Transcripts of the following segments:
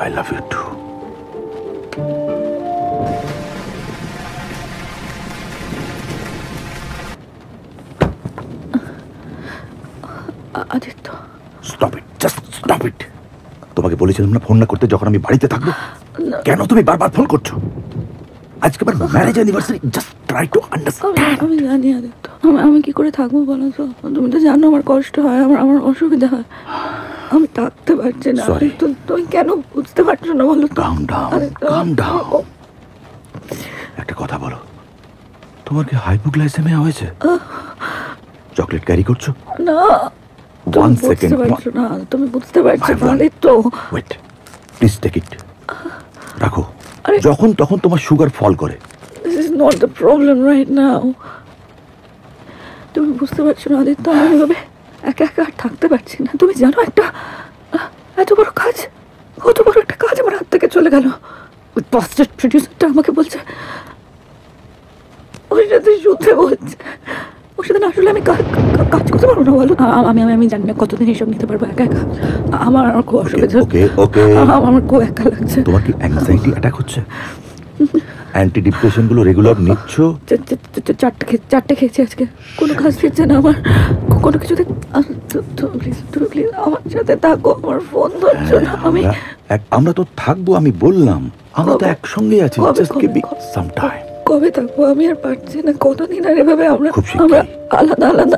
I love you too. Aditya, Stop it. Just stop it. তোমাকে বলেছিলাম না ফোন না করতে যখন আমি বাড়িতে থাকবো। কেন তুমি বারবার ফোন করছো? আজকে আমার marriage anniversary. Just try to understand. আমি জানি আদিত্য, আমি কি করে থাকবো বলো তো? তুমি তো জানো আমার কষ্ট হয়, আমার অসুবিধা হয়, আমি থাকতে পারছি না। তুমি কেন বুঝতে পারছো না বলো তো? কাম ডাউন। একটা কথা বলো, তোমার কি হাইপোগ্লাইসেমিয়া হয়েছে? চকলেট ক্যারি করছো? না, One second. না, তুমি বুঝতে পারছো না Aditya. Wait, please take it. রাখো। যখন তখন তোমার সুগার ফল করে। This is not the problem right now. তুমি বুঝতে পারছো না আদিত্য, আমি এভাবে একা একা আর থাকতে পারছি না। তুমি জানো একটা এত বড় কাজ, কত বড় একটা কাজ আমার হাত থেকে চলে গেল। ওই বাস্টার্ড প্রডিউসারটা আমাকে বলছে, ওর সাথে যুদ্ধে বলছে, ওর সাথে আসলে আমি কাজ করতে পারবো না বলো। আমি জানি না কতদিন এসব নিতে পারবো একা একা। আমার খুব অসুবিধা, আমার খুব একা লাগছে। তোমার কি অ্যাংজাইটি অ্যাটাক হচ্ছে? অ্যান্টি ডিপ্রেশন গুলো রেগুলার নিচ্ছ? চারটে খেয়েছি আজকে, কোনো কাজ দিচ্ছে না আমার কোনো কিছুতে। প্লিজ আমার সাথে থাকো, আমার ফোন ধরছো না। আমরা তো থাকবো, আমি বললাম আমরা তো একসঙ্গে আছি। Just give me some time. কবে থাকবো? আমি আর পারছি না। কতদিন আর এভাবে আমরা আলাদা আলাদা।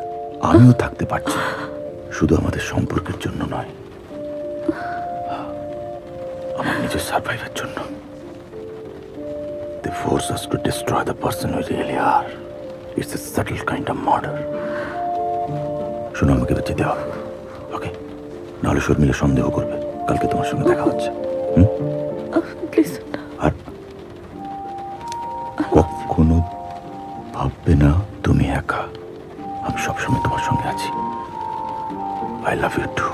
আমিও থাকতে পারছি, শুধু আমাদের সম্পর্কের জন্য নয়, আমার নিজের সার্ভাইভের জন্য। They force us to destroy the person we really are. It's a subtle kind of murder. শোনো, আমাকে যেতে হবে, ওকে? নাহলে শর্মিলা সন্দেহ করবে কালকে তোমার সঙ্গে দেখা হচ্ছে। প্লিজ। আর কখনো ভাববে না তুমি একা, আমি সবসময় তোমার সঙ্গে আছি। I love you too.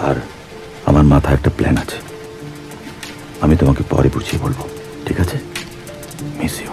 আর আমার মাথায় একটা প্ল্যান আছে, আমি তোমাকে পরে বুঝিয়ে বলবো, ঠিক আছে? Miss you.